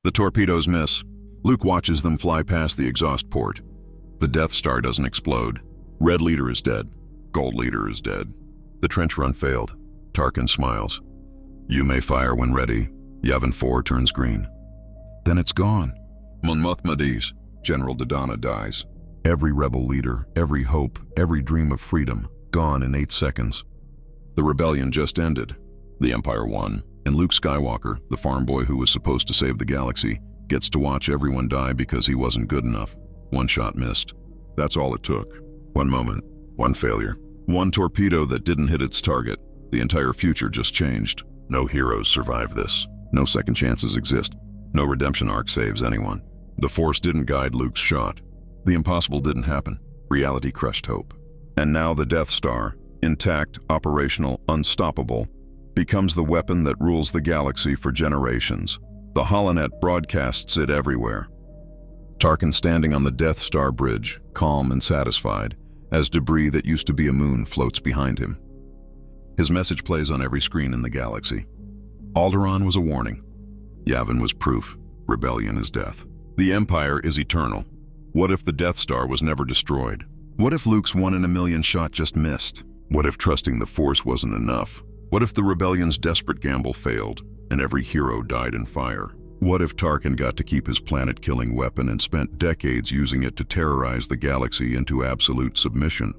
The torpedoes miss. Luke watches them fly past the exhaust port. The Death Star doesn't explode. Red Leader is dead. Gold Leader is dead. The trench run failed. Tarkin smiles. You may fire when ready. Yavin 4 turns green. Then it's gone. Mon Mothma, General Dodonna dies. Every rebel leader, every hope, every dream of freedom, gone in 8 seconds. The rebellion just ended. The Empire won, and Luke Skywalker, the farm boy who was supposed to save the galaxy, gets to watch everyone die because he wasn't good enough. One shot missed. That's all it took. One moment, one failure. One torpedo that didn't hit its target. The entire future just changed. No heroes survive this. No second chances exist. No redemption arc saves anyone. The Force didn't guide Luke's shot. The impossible didn't happen. Reality crushed hope. And now the Death Star, intact, operational, unstoppable, becomes the weapon that rules the galaxy for generations. The Holonet broadcasts it everywhere. Tarkin standing on the Death Star bridge, calm and satisfied, as debris that used to be a moon floats behind him. His message plays on every screen in the galaxy. Alderaan was a warning. Yavin was proof. Rebellion is death. The Empire is eternal. What if the Death Star was never destroyed? What if Luke's 1 in a million shot just missed? What if trusting the Force wasn't enough? What if the rebellion's desperate gamble failed, and every hero died in fire? What if Tarkin got to keep his planet-killing weapon and spent decades using it to terrorize the galaxy into absolute submission?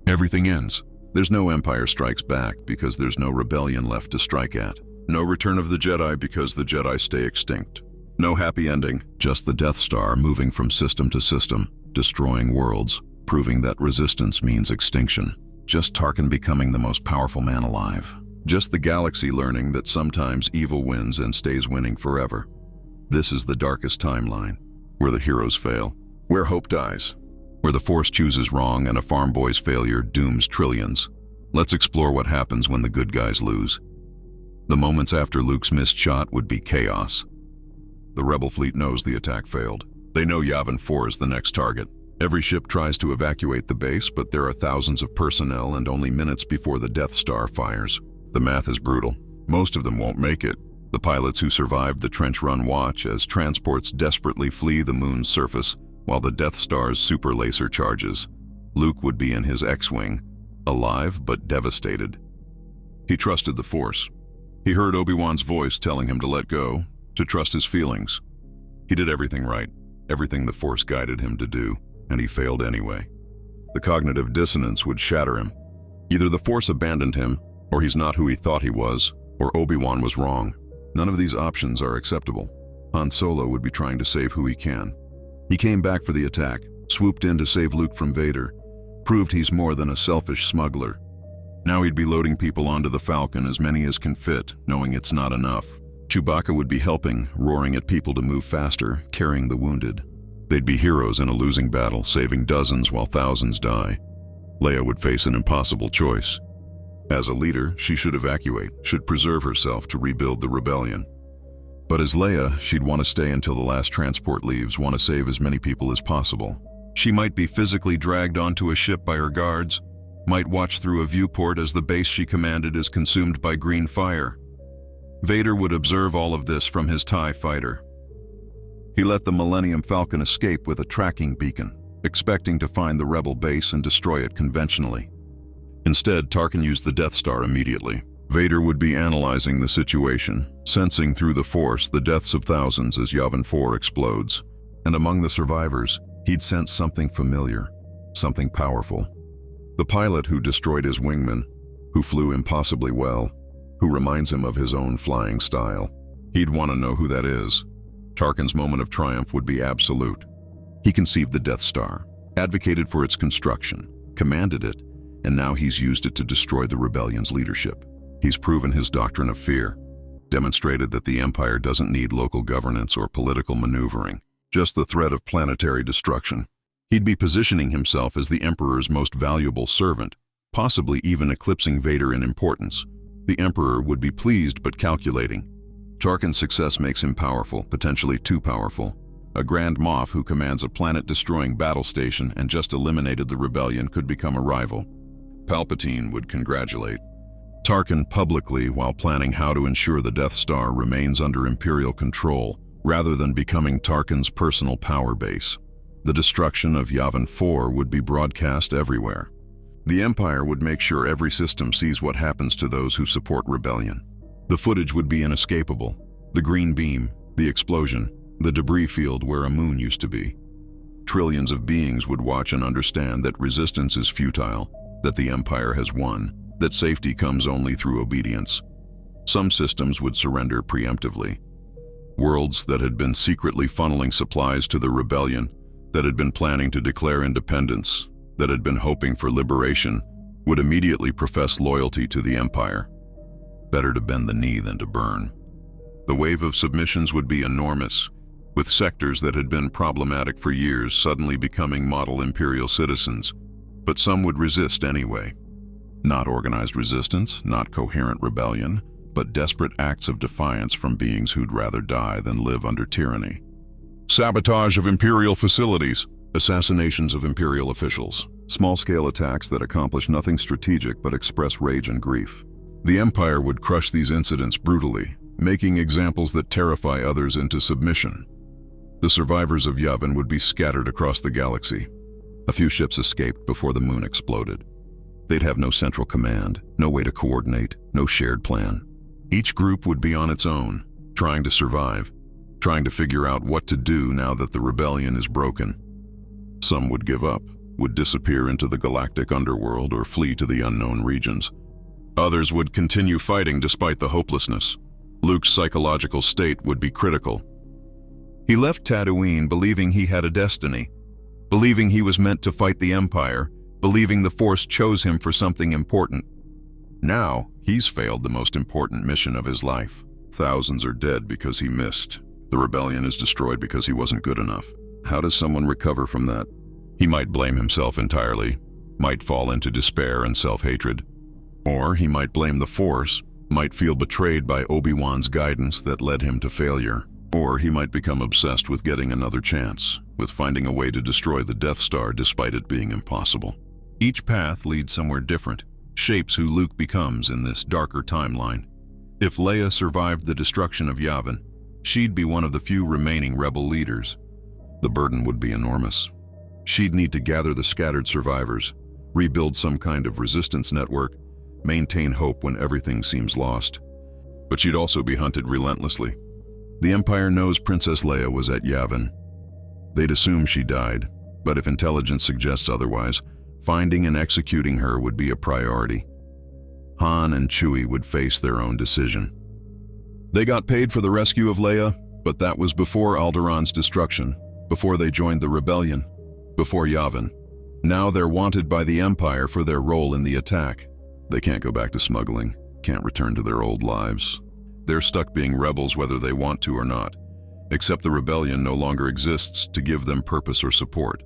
Everything ends. There's no Empire Strikes Back because there's no rebellion left to strike at. No Return of the Jedi because the Jedi stay extinct. No happy ending, just the Death Star moving from system to system, destroying worlds, proving that resistance means extinction. Just Tarkin becoming the most powerful man alive. Just the galaxy learning that sometimes evil wins and stays winning forever. This is the darkest timeline, where the heroes fail, where hope dies, where the Force chooses wrong and a farm boy's failure dooms trillions. Let's explore what happens when the good guys lose. The moments after Luke's missed shot would be chaos. The Rebel fleet knows the attack failed. They know Yavin 4 is the next target. Every ship tries to evacuate the base, but there are thousands of personnel and only minutes before the Death Star fires. The math is brutal. Most of them won't make it. The pilots who survived the trench run watch as transports desperately flee the moon's surface while the Death Star's super laser charges. Luke would be in his X-Wing, alive but devastated. He trusted the Force. He heard Obi-Wan's voice telling him to let go, to trust his feelings. He did everything right, everything the Force guided him to do, and he failed anyway. The cognitive dissonance would shatter him. Either the Force abandoned him, or he's not who he thought he was, or Obi-Wan was wrong. None of these options are acceptable. Han Solo would be trying to save who he can. He came back for the attack, swooped in to save Luke from Vader, proved he's more than a selfish smuggler. Now he'd be loading people onto the Falcon, as many as can fit, knowing it's not enough. Chewbacca would be helping, roaring at people to move faster, carrying the wounded. They'd be heroes in a losing battle, saving dozens while thousands die. Leia would face an impossible choice. As a leader, she should evacuate, should preserve herself to rebuild the rebellion. But as Leia, she'd want to stay until the last transport leaves, want to save as many people as possible. She might be physically dragged onto a ship by her guards, might watch through a viewport as the base she commanded is consumed by green fire. Vader would observe all of this from his TIE fighter. He let the Millennium Falcon escape with a tracking beacon, expecting to find the Rebel base and destroy it conventionally. Instead, Tarkin used the Death Star immediately. Vader would be analyzing the situation, sensing through the Force the deaths of thousands as Yavin 4 explodes. And among the survivors, he'd sense something familiar, something powerful. The pilot who destroyed his wingman, who flew impossibly well, who reminds him of his own flying style. He'd want to know who that is. Tarkin's moment of triumph would be absolute. He conceived the Death Star, advocated for its construction, commanded it, and now he's used it to destroy the rebellion's leadership. He's proven his doctrine of fear, demonstrated that the Empire doesn't need local governance or political maneuvering, just the threat of planetary destruction. He'd be positioning himself as the Emperor's most valuable servant, possibly even eclipsing Vader in importance. The Emperor would be pleased but calculating. Tarkin's success makes him powerful, potentially too powerful. A Grand Moff who commands a planet-destroying battle station and just eliminated the rebellion could become a rival. Palpatine would congratulate Tarkin publicly while planning how to ensure the Death Star remains under Imperial control rather than becoming Tarkin's personal power base. The destruction of Yavin 4 would be broadcast everywhere. The Empire would make sure every system sees what happens to those who support rebellion. The footage would be inescapable. The green beam, the explosion, the debris field where a moon used to be. Trillions of beings would watch and understand that resistance is futile, that the Empire has won, that safety comes only through obedience. Some systems would surrender preemptively. Worlds that had been secretly funneling supplies to the rebellion, that had been planning to declare independence, that had been hoping for liberation, would immediately profess loyalty to the Empire. Better to bend the knee than to burn. The wave of submissions would be enormous, with sectors that had been problematic for years suddenly becoming model Imperial citizens, but some would resist anyway. Not organized resistance, not coherent rebellion, but desperate acts of defiance from beings who'd rather die than live under tyranny. Sabotage of Imperial facilities, assassinations of Imperial officials, small-scale attacks that accomplish nothing strategic but express rage and grief. The Empire would crush these incidents brutally, making examples that terrify others into submission. The survivors of Yavin would be scattered across the galaxy. A few ships escaped before the moon exploded. They'd have no central command, no way to coordinate, no shared plan. Each group would be on its own, trying to survive, trying to figure out what to do now that the rebellion is broken. Some would give up, would disappear into the galactic underworld or flee to the unknown regions. Others would continue fighting despite the hopelessness. Luke's psychological state would be critical. He left Tatooine believing he had a destiny, believing he was meant to fight the Empire, believing the Force chose him for something important. Now, he's failed the most important mission of his life. Thousands are dead because he missed. The rebellion is destroyed because he wasn't good enough. How does someone recover from that? He might blame himself entirely, might fall into despair and self-hatred. Or he might blame the Force, might feel betrayed by Obi-Wan's guidance that led him to failure. Or he might become obsessed with getting another chance, with finding a way to destroy the Death Star despite it being impossible. Each path leads somewhere different, shapes who Luke becomes in this darker timeline. If Leia survived the destruction of Yavin, she'd be one of the few remaining rebel leaders. The burden would be enormous. She'd need to gather the scattered survivors, rebuild some kind of resistance network, maintain hope when everything seems lost. But she'd also be hunted relentlessly. The Empire knows Princess Leia was at Yavin. They'd assume she died, but if intelligence suggests otherwise, finding and executing her would be a priority. Han and Chewie would face their own decision. They got paid for the rescue of Leia, but that was before Alderaan's destruction, before they joined the rebellion, before Yavin. Now they're wanted by the Empire for their role in the attack. They can't go back to smuggling, can't return to their old lives. They're stuck being rebels whether they want to or not, except the rebellion no longer exists to give them purpose or support.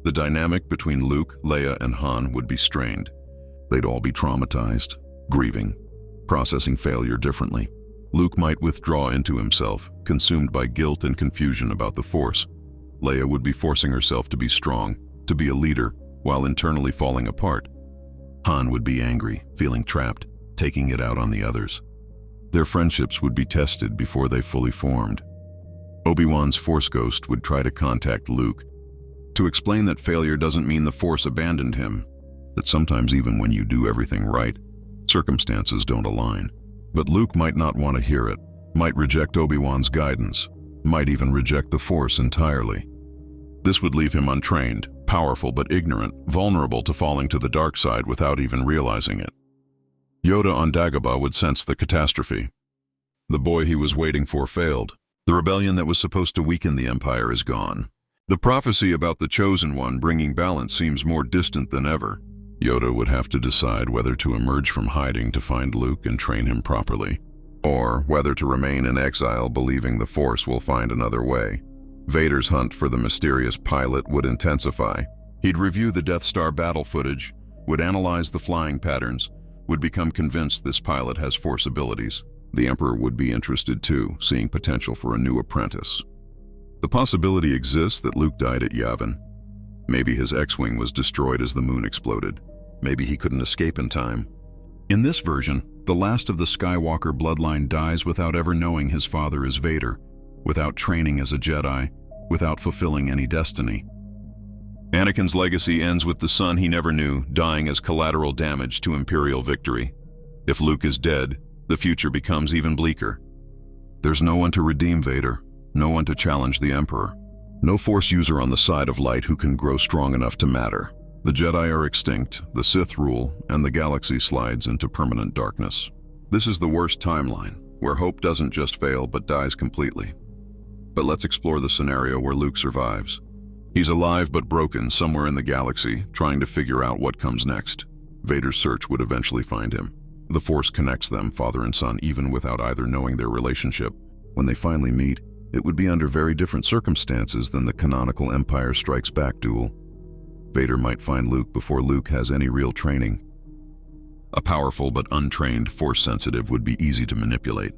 The dynamic between Luke, Leia, and Han would be strained. They'd all be traumatized, grieving, processing failure differently. Luke might withdraw into himself, consumed by guilt and confusion about the Force. Leia would be forcing herself to be strong, to be a leader, while internally falling apart. Han would be angry, feeling trapped, taking it out on the others. Their friendships would be tested before they fully formed. Obi-Wan's Force Ghost would try to contact Luke, to explain that failure doesn't mean the Force abandoned him, that sometimes even when you do everything right, circumstances don't align. But Luke might not want to hear it, might reject Obi-Wan's guidance, might even reject the Force entirely. This would leave him untrained, powerful but ignorant, vulnerable to falling to the dark side without even realizing it. Yoda on Dagobah would sense the catastrophe. The boy he was waiting for failed. The rebellion that was supposed to weaken the Empire is gone. The prophecy about the Chosen One bringing balance seems more distant than ever. Yoda would have to decide whether to emerge from hiding to find Luke and train him properly, or whether to remain in exile believing the Force will find another way. Vader's hunt for the mysterious pilot would intensify. He'd review the Death Star battle footage, would analyze the flying patterns, would become convinced this pilot has Force abilities. The Emperor would be interested too, seeing potential for a new apprentice. The possibility exists that Luke died at Yavin. Maybe his X-Wing was destroyed as the moon exploded. Maybe he couldn't escape in time. In this version, the last of the Skywalker bloodline dies without ever knowing his father is Vader. without training as a Jedi, without fulfilling any destiny. Anakin's legacy ends with the son he never knew dying as collateral damage to Imperial victory. If Luke is dead, the future becomes even bleaker. There's no one to redeem Vader, no one to challenge the Emperor. No Force user on the side of light who can grow strong enough to matter. The Jedi are extinct, the Sith rule, and the galaxy slides into permanent darkness. This is the worst timeline, where hope doesn't just fail but dies completely. But let's explore the scenario where Luke survives. He's alive but broken somewhere in the galaxy, trying to figure out what comes next. Vader's search would eventually find him. The Force connects them, father and son, even without either knowing their relationship. When they finally meet, it would be under very different circumstances than the canonical Empire Strikes Back duel. Vader might find Luke before Luke has any real training. A powerful but untrained Force sensitive would be easy to manipulate.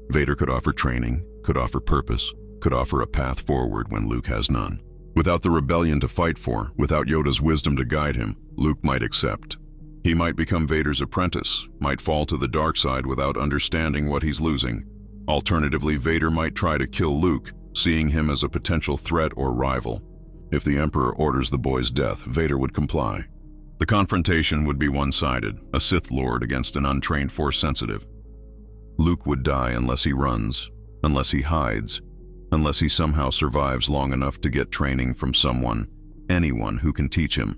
Vader could offer training, could offer purpose, could offer a path forward when Luke has none. Without the rebellion to fight for, without Yoda's wisdom to guide him, Luke might accept. He might become Vader's apprentice, might fall to the dark side without understanding what he's losing. Alternatively, Vader might try to kill Luke, seeing him as a potential threat or rival. If the Emperor orders the boy's death, Vader would comply. The confrontation would be one-sided, a Sith Lord against an untrained Force sensitive. Luke would die unless he runs, unless he hides, unless he somehow survives long enough to get training from someone, anyone who can teach him.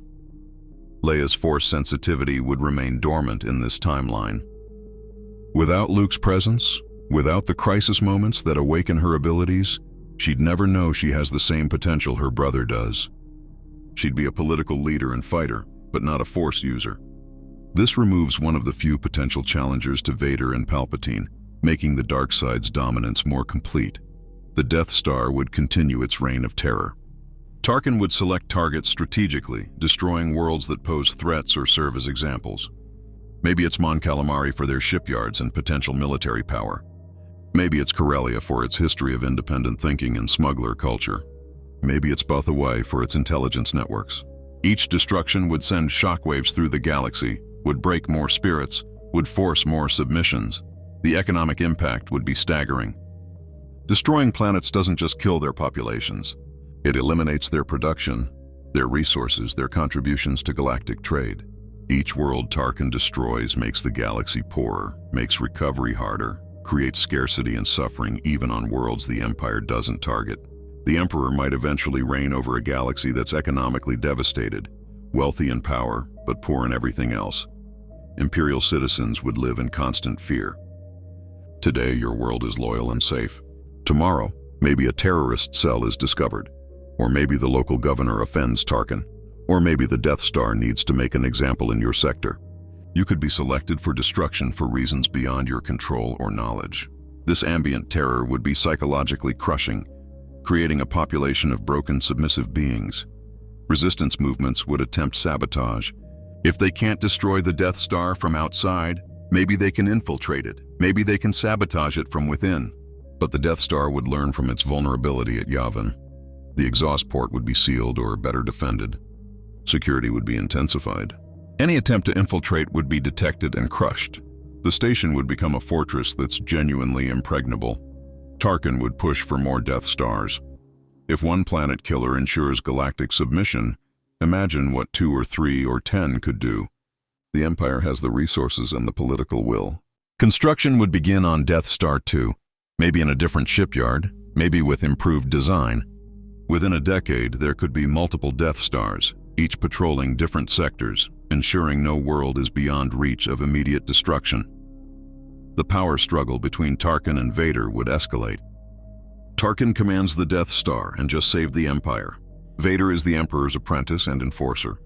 Leia's Force sensitivity would remain dormant in this timeline. Without Luke's presence, without the crisis moments that awaken her abilities, she'd never know she has the same potential her brother does. She'd be a political leader and fighter, but not a Force user. This removes one of the few potential challengers to Vader and Palpatine, making the dark side's dominance more complete. The Death Star would continue its reign of terror. Tarkin would select targets strategically, destroying worlds that pose threats or serve as examples. Maybe it's Mon Calamari for their shipyards and potential military power. Maybe it's Corellia for its history of independent thinking and smuggler culture. Maybe it's Bothawaii for its intelligence networks. Each destruction would send shockwaves through the galaxy, would break more spirits, would force more submissions. The economic impact would be staggering. Destroying planets doesn't just kill their populations. It eliminates their production, their resources, their contributions to galactic trade. Each world Tarkin destroys makes the galaxy poorer, makes recovery harder, creates scarcity and suffering even on worlds the Empire doesn't target. The Emperor might eventually reign over a galaxy that's economically devastated, wealthy in power, but poor in everything else. Imperial citizens would live in constant fear. Today, your world is loyal and safe. Tomorrow, maybe a terrorist cell is discovered. Or maybe the local governor offends Tarkin. Or maybe the Death Star needs to make an example in your sector. You could be selected for destruction for reasons beyond your control or knowledge. This ambient terror would be psychologically crushing, creating a population of broken, submissive beings. Resistance movements would attempt sabotage. If they can't destroy the Death Star from outside, maybe they can infiltrate it. Maybe they can sabotage it from within. But the Death Star would learn from its vulnerability at Yavin. The exhaust port would be sealed or better defended. Security would be intensified. Any attempt to infiltrate would be detected and crushed. The station would become a fortress that's genuinely impregnable. Tarkin would push for more Death Stars. If one planet killer ensures galactic submission, imagine what 2 or 3 or 10 could do. The Empire has the resources and the political will. Construction would begin on Death Star 2, maybe in a different shipyard, maybe with improved design. Within a decade, there could be multiple Death Stars, each patrolling different sectors, ensuring no world is beyond reach of immediate destruction. The power struggle between Tarkin and Vader would escalate. Tarkin commands the Death Star and just saved the Empire. Vader is the Emperor's apprentice and enforcer.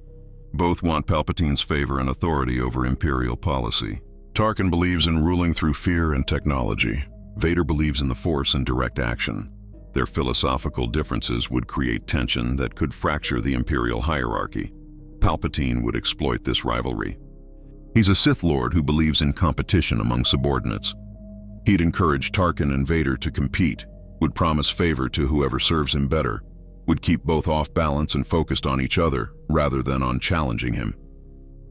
Both want Palpatine's favor and authority over Imperial policy. Tarkin believes in ruling through fear and technology. Vader believes in the Force and direct action. Their philosophical differences would create tension that could fracture the Imperial hierarchy. Palpatine would exploit this rivalry. He's a Sith Lord who believes in competition among subordinates. He'd encourage Tarkin and Vader to compete, would promise favor to whoever serves him better, would keep both off balance and focused on each other rather than on challenging him.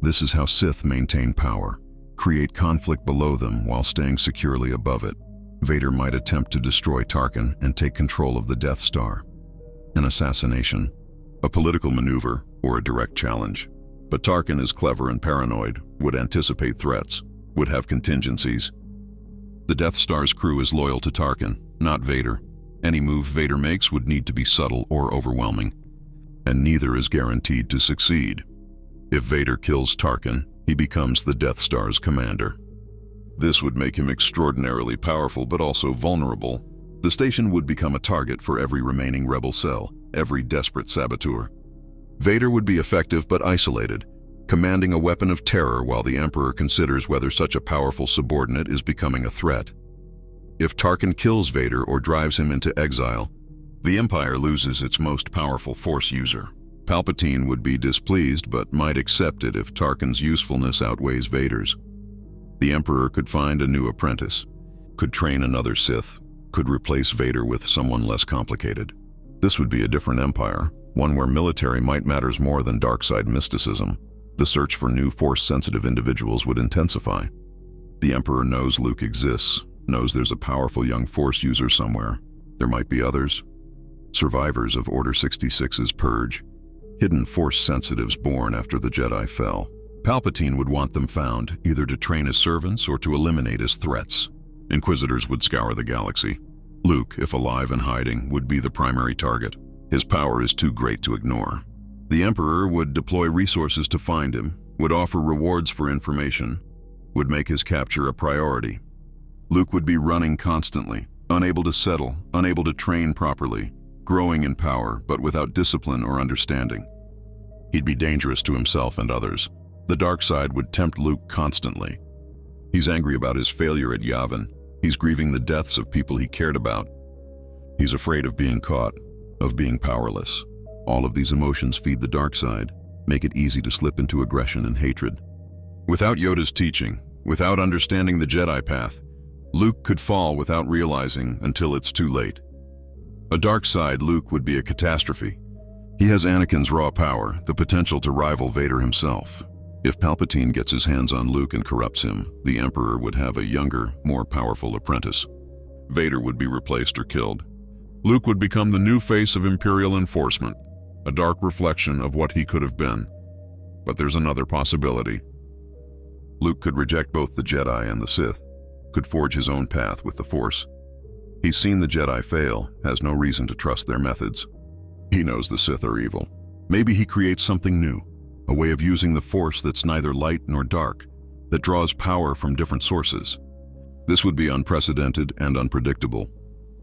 This is how Sith maintain power, create conflict below them while staying securely above it. Vader might attempt to destroy Tarkin and take control of the Death Star. An assassination, a political maneuver, or a direct challenge. But Tarkin is clever and paranoid, would anticipate threats, would have contingencies. The Death Star's crew is loyal to Tarkin, not Vader. Any move Vader makes would need to be subtle or overwhelming, and neither is guaranteed to succeed. If Vader kills Tarkin, he becomes the Death Star's commander. This would make him extraordinarily powerful but also vulnerable. The station would become a target for every remaining rebel cell, every desperate saboteur. Vader would be effective but isolated, commanding a weapon of terror while the Emperor considers whether such a powerful subordinate is becoming a threat. If Tarkin kills Vader or drives him into exile, the Empire loses its most powerful Force user. Palpatine would be displeased but might accept it if Tarkin's usefulness outweighs Vader's. The Emperor could find a new apprentice, could train another Sith, could replace Vader with someone less complicated. This would be a different empire, one where military might matters more than dark side mysticism. The search for new Force-sensitive individuals would intensify. The Emperor knows Luke exists, knows there's a powerful young Force user somewhere. There might be others. Survivors of Order 66's purge, hidden Force sensitives born after the Jedi fell. Palpatine would want them found, either to train as servants or to eliminate as threats. Inquisitors would scour the galaxy. Luke, if alive and hiding, would be the primary target. His power is too great to ignore. The Emperor would deploy resources to find him, would offer rewards for information, would make his capture a priority. Luke would be running constantly, unable to settle, unable to train properly, growing in power but without discipline or understanding. He'd be dangerous to himself and others. The dark side would tempt Luke constantly. He's angry about his failure at Yavin. He's grieving the deaths of people he cared about. He's afraid of being caught, of being powerless. All of these emotions feed the dark side, make it easy to slip into aggression and hatred. Without Yoda's teaching, without understanding the Jedi path, Luke could fall without realizing until it's too late. A dark side Luke would be a catastrophe. He has Anakin's raw power, the potential to rival Vader himself. If Palpatine gets his hands on Luke and corrupts him, the Emperor would have a younger, more powerful apprentice. Vader would be replaced or killed. Luke would become the new face of Imperial enforcement, a dark reflection of what he could have been. But there's another possibility. Luke could reject both the Jedi and the Sith, could forge his own path with the Force. He's seen the Jedi fail, has no reason to trust their methods. He knows the Sith are evil. Maybe he creates something new, a way of using the Force that's neither light nor dark, that draws power from different sources. This would be unprecedented and unpredictable.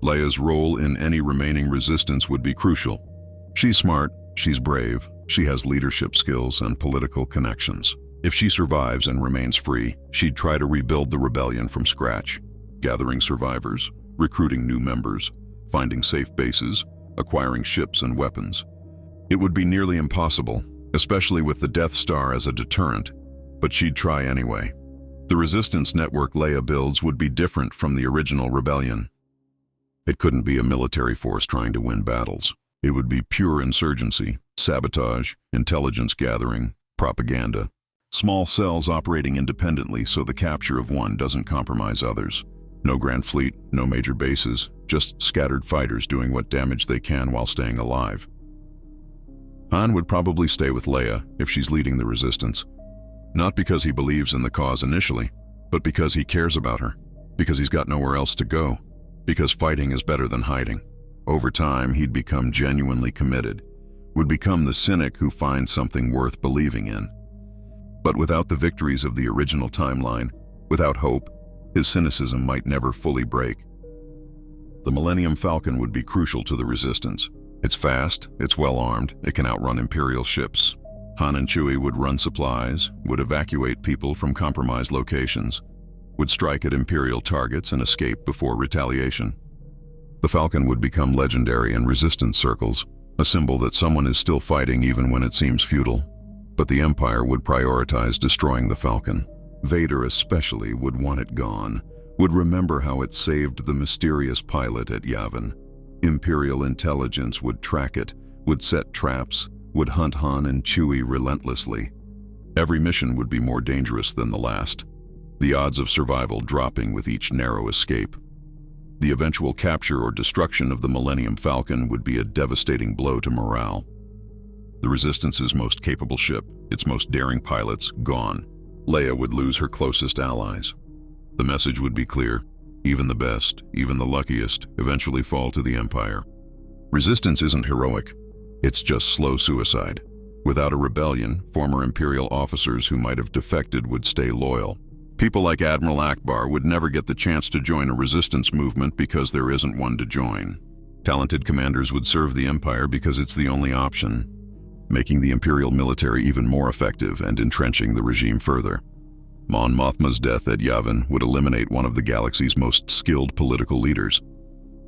Leia's role in any remaining resistance would be crucial. She's smart, she's brave, she has leadership skills and political connections. If she survives and remains free, she'd try to rebuild the rebellion from scratch, gathering survivors, recruiting new members, finding safe bases, acquiring ships and weapons. It would be nearly impossible, especially with the Death Star as a deterrent, but she'd try anyway. The resistance network Leia builds would be different from the original rebellion. It couldn't be a military force trying to win battles. It would be pure insurgency, sabotage, intelligence gathering, propaganda. Small cells operating independently so the capture of one doesn't compromise others. No grand fleet, no major bases, just scattered fighters doing what damage they can while staying alive. Han would probably stay with Leia if she's leading the resistance. Not because he believes in the cause initially, but because he cares about her, because he's got nowhere else to go, because fighting is better than hiding. Over time, he'd become genuinely committed, would become the cynic who finds something worth believing in. But without the victories of the original timeline, without hope, his cynicism might never fully break. The Millennium Falcon would be crucial to the resistance. It's fast, it's well-armed, it can outrun Imperial ships. Han and Chewie would run supplies, would evacuate people from compromised locations, would strike at Imperial targets and escape before retaliation. The Falcon would become legendary in resistance circles, a symbol that someone is still fighting even when it seems futile. But the Empire would prioritize destroying the Falcon. Vader especially would want it gone, would remember how it saved the mysterious pilot at Yavin. Imperial intelligence would track it, would set traps, would hunt Han and Chewie relentlessly. Every mission would be more dangerous than the last, the odds of survival dropping with each narrow escape. The eventual capture or destruction of the Millennium Falcon would be a devastating blow to morale. The Resistance's most capable ship, its most daring pilots, gone. Leia would lose her closest allies. The message would be clear: even the best, even the luckiest, eventually fall to the Empire. Resistance isn't heroic. It's just slow suicide. Without a rebellion, former Imperial officers who might have defected would stay loyal. People like Admiral Akbar would never get the chance to join a resistance movement because there isn't one to join. Talented commanders would serve the Empire because it's the only option, making the Imperial military even more effective and entrenching the regime further. Mon Mothma's death at Yavin would eliminate one of the galaxy's most skilled political leaders.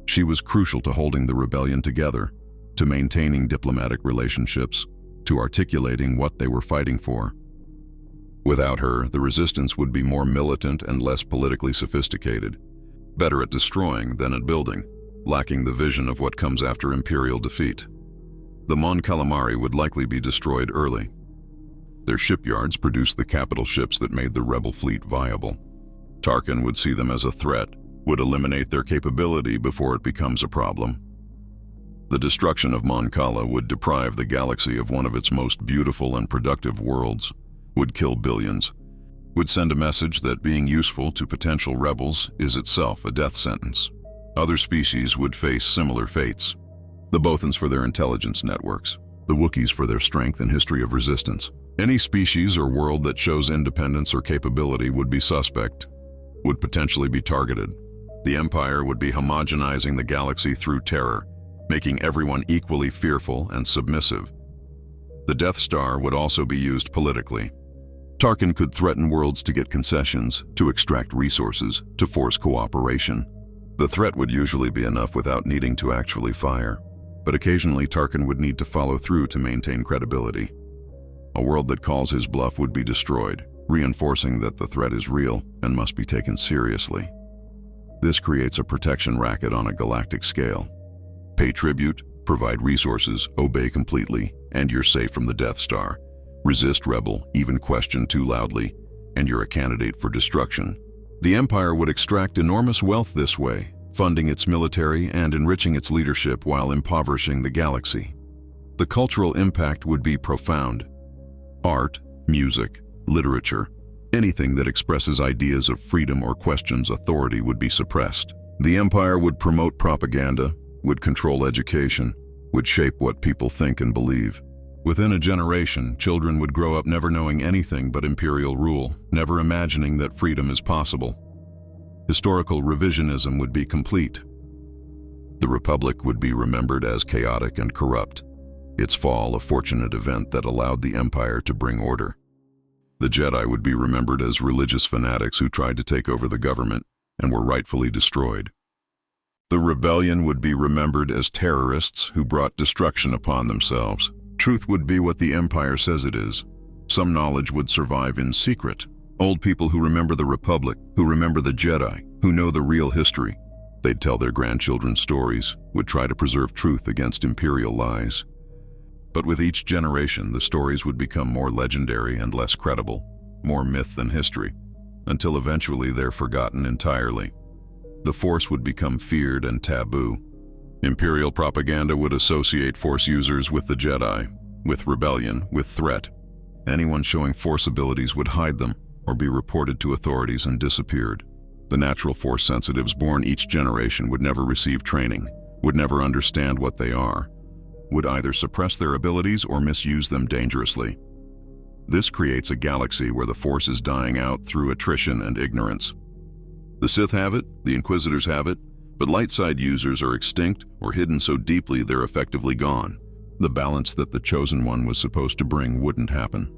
She was crucial to holding the rebellion together, to maintaining diplomatic relationships, to articulating what they were fighting for. Without her, the Resistance would be more militant and less politically sophisticated, better at destroying than at building, lacking the vision of what comes after Imperial defeat. The Mon Calamari would likely be destroyed early. Their shipyards produced the capital ships that made the rebel fleet viable. Tarkin would see them as a threat, would eliminate their capability before it becomes a problem. The destruction of Mon Cala would deprive the galaxy of one of its most beautiful and productive worlds, would kill billions, would send a message that being useful to potential rebels is itself a death sentence. Other species would face similar fates. The Bothans for their intelligence networks, the Wookiees for their strength and history of resistance. Any species or world that shows independence or capability would be suspect, would potentially be targeted. The Empire would be homogenizing the galaxy through terror, making everyone equally fearful and submissive. The Death Star would also be used politically. Tarkin could threaten worlds to get concessions, to extract resources, to force cooperation. The threat would usually be enough without needing to actually fire, but occasionally Tarkin would need to follow through to maintain credibility. A world that calls his bluff would be destroyed, reinforcing that the threat is real and must be taken seriously. This creates a protection racket on a galactic scale. Pay tribute, provide resources, obey completely, and you're safe from the Death Star. Resist rebel, even question too loudly, and you're a candidate for destruction. The Empire would extract enormous wealth this way, funding its military and enriching its leadership while impoverishing the galaxy. The cultural impact would be profound. Art, music, literature, anything that expresses ideas of freedom or questions authority would be suppressed. The Empire would promote propaganda, would control education, would shape what people think and believe. Within a generation, children would grow up never knowing anything but imperial rule, never imagining that freedom is possible. Historical revisionism would be complete. The Republic would be remembered as chaotic and corrupt, its fall a fortunate event that allowed the Empire to bring order. The Jedi would be remembered as religious fanatics who tried to take over the government and were rightfully destroyed. The Rebellion would be remembered as terrorists who brought destruction upon themselves. Truth would be what the Empire says it is. Some knowledge would survive in secret. Old people who remember the Republic, who remember the Jedi, who know the real history. They'd tell their grandchildren stories, would try to preserve truth against imperial lies. But with each generation, the stories would become more legendary and less credible, more myth than history, until eventually they're forgotten entirely. The Force would become feared and taboo. Imperial propaganda would associate Force users with the Jedi, with rebellion, with threat. Anyone showing Force abilities would hide them or be reported to authorities and disappeared. The natural Force sensitives born each generation would never receive training, would never understand what they are, would either suppress their abilities or misuse them dangerously. This creates a galaxy where the Force is dying out through attrition and ignorance. The Sith have it, the Inquisitors have it, but light side users are extinct or hidden so deeply they're effectively gone. The balance that the Chosen One was supposed to bring wouldn't happen.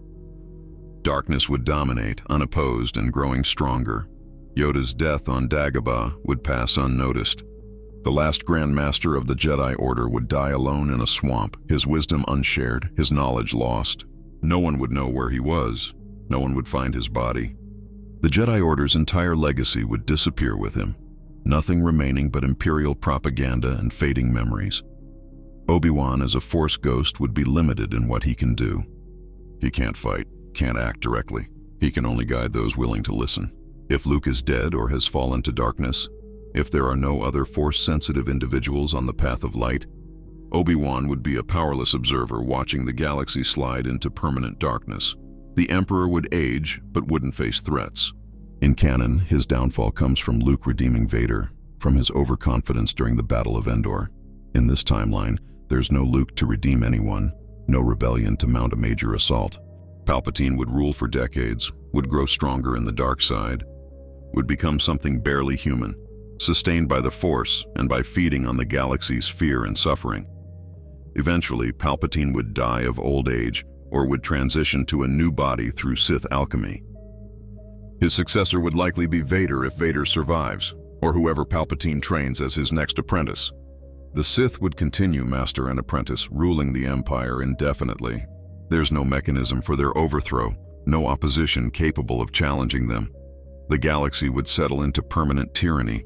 Darkness would dominate, unopposed and growing stronger. Yoda's death on Dagobah would pass unnoticed. The last Grand Master of the Jedi Order would die alone in a swamp, his wisdom unshared, his knowledge lost. No one would know where he was. No one would find his body. The Jedi Order's entire legacy would disappear with him. Nothing remaining but Imperial propaganda and fading memories. Obi-Wan as a Force ghost would be limited in what he can do. He can't fight, can't act directly. He can only guide those willing to listen. If Luke is dead or has fallen to darkness, If there are no other Force-sensitive individuals on the path of light, Obi-Wan would be a powerless observer watching the galaxy slide into permanent darkness. The Emperor would age, but wouldn't face threats. In canon, his downfall comes from Luke redeeming Vader, from his overconfidence during the Battle of Endor. In this timeline, there's no Luke to redeem anyone, no rebellion to mount a major assault. Palpatine would rule for decades, would grow stronger in the dark side, would become something barely human, sustained by the Force and by feeding on the galaxy's fear and suffering. Eventually, Palpatine would die of old age or would transition to a new body through Sith alchemy. His successor would likely be Vader if Vader survives, or whoever Palpatine trains as his next apprentice. The Sith would continue master and apprentice, ruling the Empire indefinitely. There's no mechanism for their overthrow, no opposition capable of challenging them. The galaxy would settle into permanent tyranny.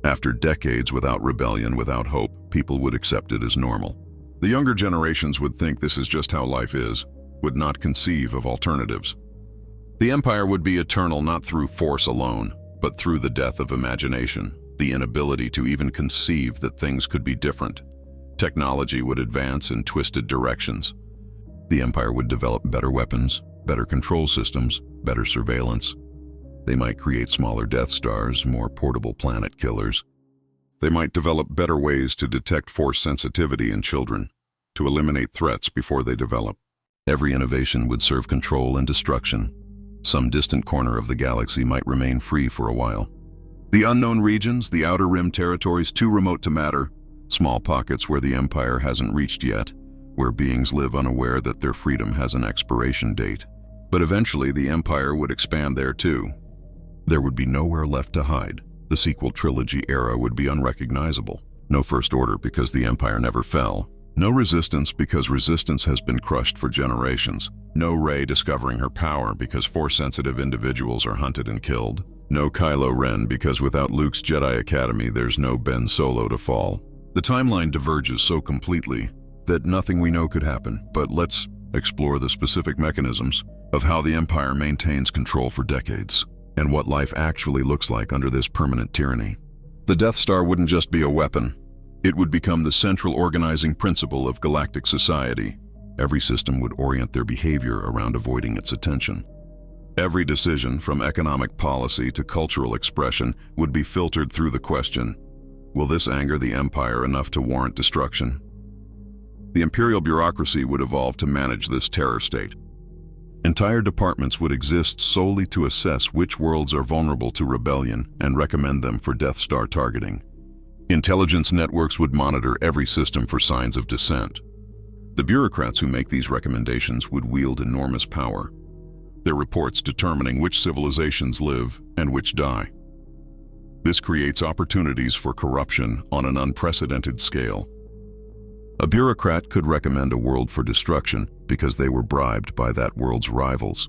After decades without rebellion, without hope, people would accept it as normal. The younger generations would think this is just how life is, would not conceive of alternatives. The Empire would be eternal not through force alone, but through the death of imagination, the inability to even conceive that things could be different. Technology would advance in twisted directions. The Empire would develop better weapons, better control systems, better surveillance. They might create smaller Death Stars, more portable planet killers. They might develop better ways to detect force sensitivity in children, to eliminate threats before they develop. Every innovation would serve control and destruction. Some distant corner of the galaxy might remain free for a while. The unknown regions, the outer rim territories too remote to matter, small pockets where the Empire hasn't reached yet, where beings live unaware that their freedom has an expiration date. But eventually the Empire would expand there too. There would be nowhere left to hide. The sequel trilogy era would be unrecognizable. No First Order because the Empire never fell. No Resistance because Resistance has been crushed for generations. No Rey discovering her power because Force-sensitive individuals are hunted and killed. No Kylo Ren because without Luke's Jedi Academy there's no Ben Solo to fall. The timeline diverges so completely that nothing we know could happen, but let's explore the specific mechanisms of how the Empire maintains control for decades, and what life actually looks like under this permanent tyranny. The Death Star wouldn't just be a weapon. It would become the central organizing principle of galactic society. Every system would orient their behavior around avoiding its attention. Every decision, from economic policy to cultural expression, would be filtered through the question, will this anger the Empire enough to warrant destruction? The Imperial bureaucracy would evolve to manage this terror state. Entire departments would exist solely to assess which worlds are vulnerable to rebellion and recommend them for Death Star targeting. Intelligence networks would monitor every system for signs of dissent. The bureaucrats who make these recommendations would wield enormous power, their reports determining which civilizations live and which die. This creates opportunities for corruption on an unprecedented scale. A bureaucrat could recommend a world for destruction because they were bribed by that world's rivals.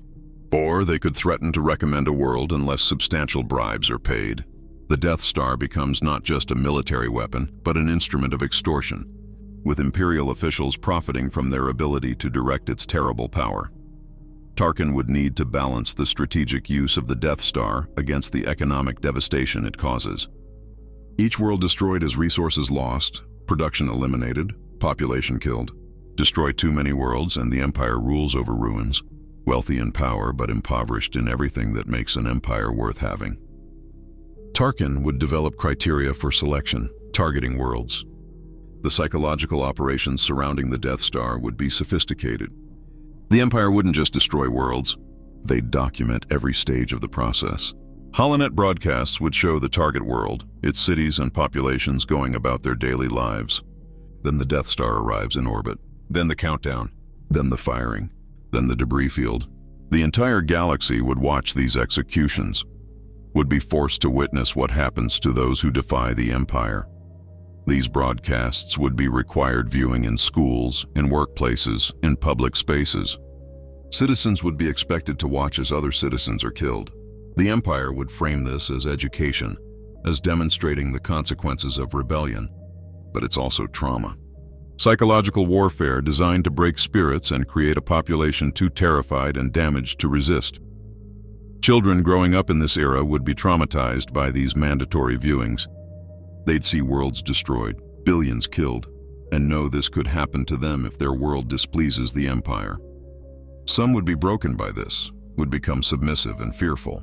Or they could threaten to recommend a world unless substantial bribes are paid. The Death Star becomes not just a military weapon, but an instrument of extortion, with Imperial officials profiting from their ability to direct its terrible power. Tarkin would need to balance the strategic use of the Death Star against the economic devastation it causes. Each world destroyed as resources lost, production eliminated, population killed. Destroy too many worlds and the Empire rules over ruins, wealthy in power but impoverished in everything that makes an empire worth having. Tarkin would develop criteria for selection, targeting worlds. The psychological operations surrounding the Death Star would be sophisticated. The Empire wouldn't just destroy worlds, they'd document every stage of the process. Holonet broadcasts would show the target world, its cities and populations going about their daily lives. Then the Death Star arrives in orbit. Then the countdown. Then the firing. Then the debris field. The entire galaxy would watch these executions, would be forced to witness what happens to those who defy the Empire. These broadcasts would be required viewing in schools, in workplaces, in public spaces. Citizens would be expected to watch as other citizens are killed. The Empire would frame this as education, as demonstrating the consequences of rebellion, but it's also trauma. Psychological warfare designed to break spirits and create a population too terrified and damaged to resist. Children growing up in this era would be traumatized by these mandatory viewings. They'd see worlds destroyed, billions killed, and know this could happen to them if their world displeases the Empire. Some would be broken by this, would become submissive and fearful.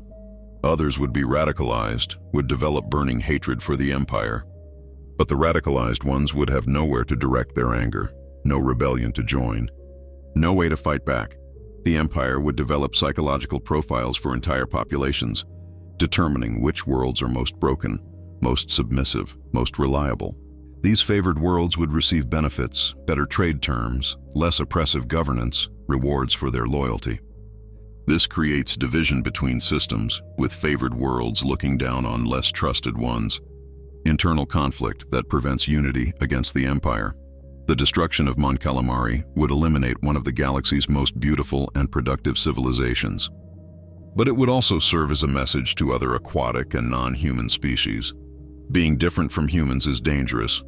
Others would be radicalized, would develop burning hatred for the Empire. But the radicalized ones would have nowhere to direct their anger, no rebellion to join, no way to fight back. The Empire would develop psychological profiles for entire populations, determining which worlds are most broken, most submissive, most reliable. These favored worlds would receive benefits, better trade terms, less oppressive governance, rewards for their loyalty. This creates division between systems, with favored worlds looking down on less trusted ones. Internal conflict that prevents unity against the Empire. The destruction of Mon Calamari would eliminate one of the galaxy's most beautiful and productive civilizations. But it would also serve as a message to other aquatic and non-human species. Being different from humans is dangerous.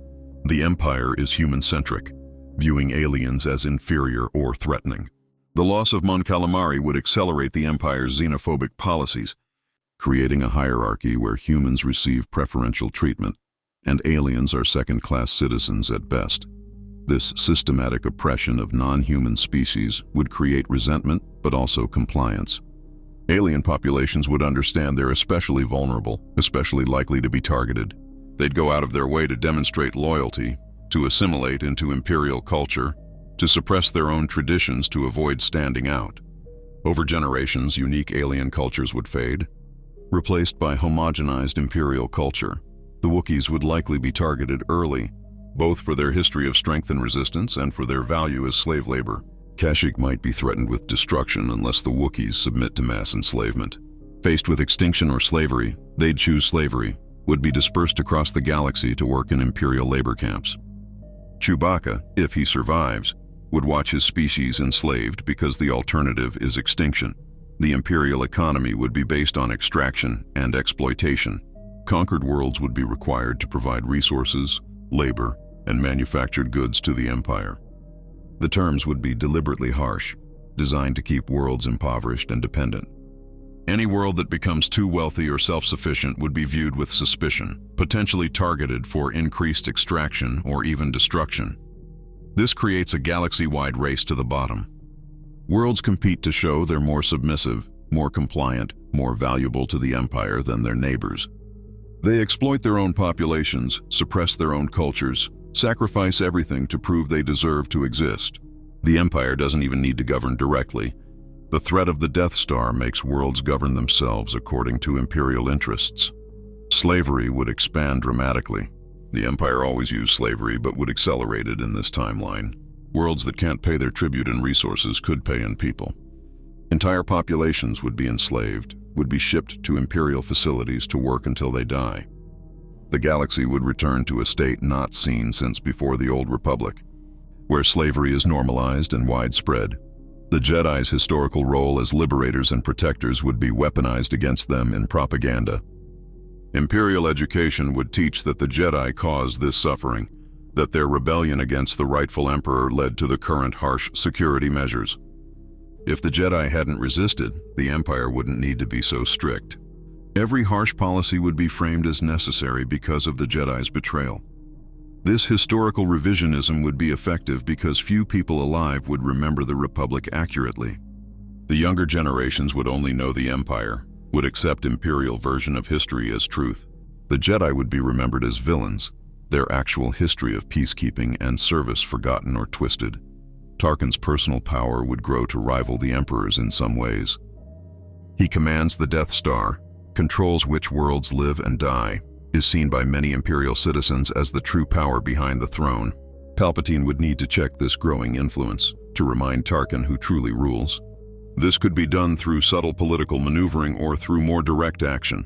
The Empire is human-centric, viewing aliens as inferior or threatening. The loss of Mon Calamari would accelerate the Empire's xenophobic policies, creating a hierarchy where humans receive preferential treatment and aliens are second-class citizens at best. This systematic oppression of non-human species would create resentment but also compliance. Alien populations would understand they're especially vulnerable, especially likely to be targeted. They'd go out of their way to demonstrate loyalty, to assimilate into imperial culture, to suppress their own traditions to avoid standing out. Over generations, unique alien cultures would fade, replaced by homogenized imperial culture. The Wookiees would likely be targeted early, both for their history of strength and resistance and for their value as slave labor. Kashyyyk might be threatened with destruction unless the Wookiees submit to mass enslavement. Faced with extinction or slavery, they'd choose slavery, would be dispersed across the galaxy to work in imperial labor camps. Chewbacca, if he survives, would watch his species enslaved because the alternative is extinction. The imperial economy would be based on extraction and exploitation. Conquered worlds would be required to provide resources, labor, and manufactured goods to the Empire. The terms would be deliberately harsh, designed to keep worlds impoverished and dependent. Any world that becomes too wealthy or self-sufficient would be viewed with suspicion, potentially targeted for increased extraction or even destruction. This creates a galaxy-wide race to the bottom. Worlds compete to show they're more submissive, more compliant, more valuable to the Empire than their neighbors. They exploit their own populations, suppress their own cultures, sacrifice everything to prove they deserve to exist. The Empire doesn't even need to govern directly. The threat of the Death Star makes worlds govern themselves according to imperial interests. Slavery would expand dramatically. The Empire always used slavery but would accelerate it in this timeline. Worlds that can't pay their tribute in resources could pay in people. Entire populations would be enslaved, would be shipped to imperial facilities to work until they die. The galaxy would return to a state not seen since before the Old Republic, where slavery is normalized and widespread. The Jedi's historical role as liberators and protectors would be weaponized against them in propaganda. Imperial education would teach that the Jedi caused this suffering, that their rebellion against the rightful Emperor led to the current harsh security measures. If the Jedi hadn't resisted, the Empire wouldn't need to be so strict. Every harsh policy would be framed as necessary because of the Jedi's betrayal. This historical revisionism would be effective because few people alive would remember the Republic accurately. The younger generations would only know the Empire, would accept Imperial version of history as truth. The Jedi would be remembered as villains, their actual history of peacekeeping and service forgotten or twisted. Tarkin's personal power would grow to rival the Emperor's in some ways. He commands the Death Star, controls which worlds live and die, is seen by many Imperial citizens as the true power behind the throne. Palpatine would need to check this growing influence, to remind Tarkin who truly rules. This could be done through subtle political maneuvering or through more direct action.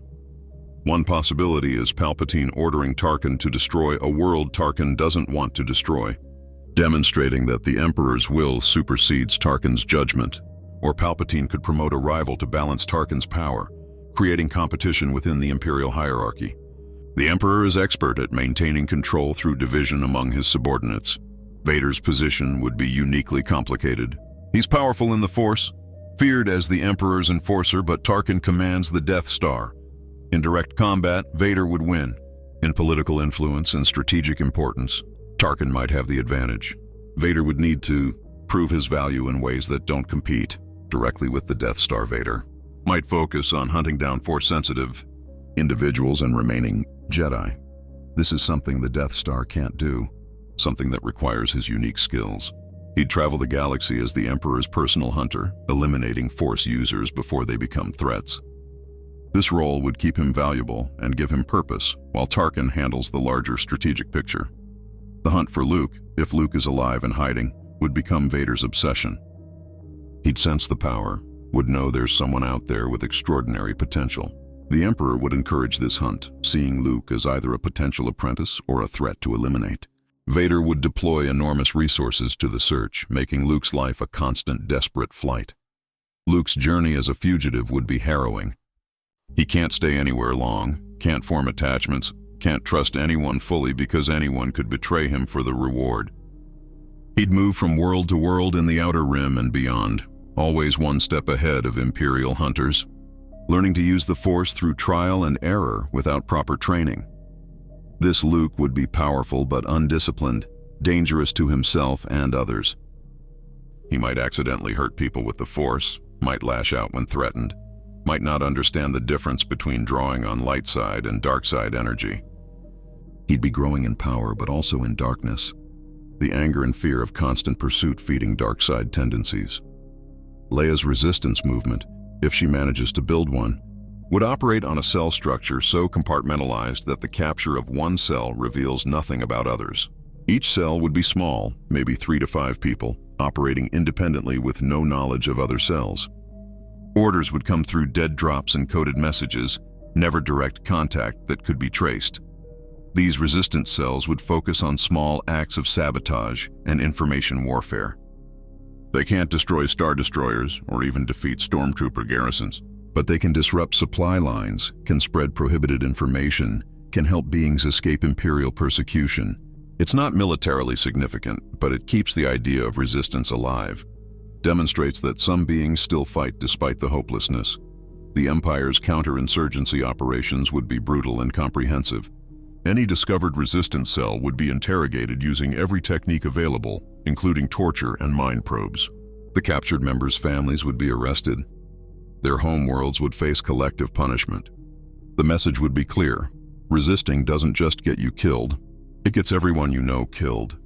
One possibility is Palpatine ordering Tarkin to destroy a world Tarkin doesn't want to destroy, demonstrating that the Emperor's will supersedes Tarkin's judgment. Or Palpatine could promote a rival to balance Tarkin's power, creating competition within the Imperial hierarchy. The Emperor is expert at maintaining control through division among his subordinates. Vader's position would be uniquely complicated. He's powerful in the Force, feared as the Emperor's enforcer, but Tarkin commands the Death Star. In direct combat, Vader would win. In political influence and strategic importance, Tarkin might have the advantage. Vader would need to prove his value in ways that don't compete directly with the Death Star. Vader might focus on hunting down Force-sensitive individuals and remaining Jedi. This is something the Death Star can't do, something that requires his unique skills. He'd travel the galaxy as the Emperor's personal hunter, eliminating Force users before they become threats. This role would keep him valuable and give him purpose, while Tarkin handles the larger strategic picture. The hunt for Luke, if Luke is alive and hiding, would become Vader's obsession. He'd sense the power, would know there's someone out there with extraordinary potential. The Emperor would encourage this hunt, seeing Luke as either a potential apprentice or a threat to eliminate. Vader would deploy enormous resources to the search, making Luke's life a constant, desperate flight. Luke's journey as a fugitive would be harrowing. He can't stay anywhere long, can't form attachments, can't trust anyone fully because anyone could betray him for the reward. He'd move from world to world in the Outer Rim and beyond, always one step ahead of Imperial hunters, learning to use the Force through trial and error without proper training. This Luke would be powerful but undisciplined, dangerous to himself and others. He might accidentally hurt people with the Force, might lash out when threatened, might not understand the difference between drawing on light side and dark side energy. He'd be growing in power but also in darkness, the anger and fear of constant pursuit feeding dark side tendencies. Leia's resistance movement, if she manages to build one, would operate on a cell structure so compartmentalized that the capture of one cell reveals nothing about others. Each cell would be small, maybe 3 to 5 people, operating independently with no knowledge of other cells. Orders would come through dead drops and coded messages, never direct contact that could be traced. These resistance cells would focus on small acts of sabotage and information warfare. They can't destroy Star Destroyers or even defeat Stormtrooper garrisons, but they can disrupt supply lines, can spread prohibited information, can help beings escape Imperial persecution. It's not militarily significant, but it keeps the idea of resistance alive, demonstrates that some beings still fight despite the hopelessness. The Empire's counterinsurgency operations would be brutal and comprehensive. Any discovered resistance cell would be interrogated using every technique available, including torture and mind probes. The captured members' families would be arrested. Their homeworlds would face collective punishment. The message would be clear. Resisting doesn't just get you killed, it gets everyone you know killed.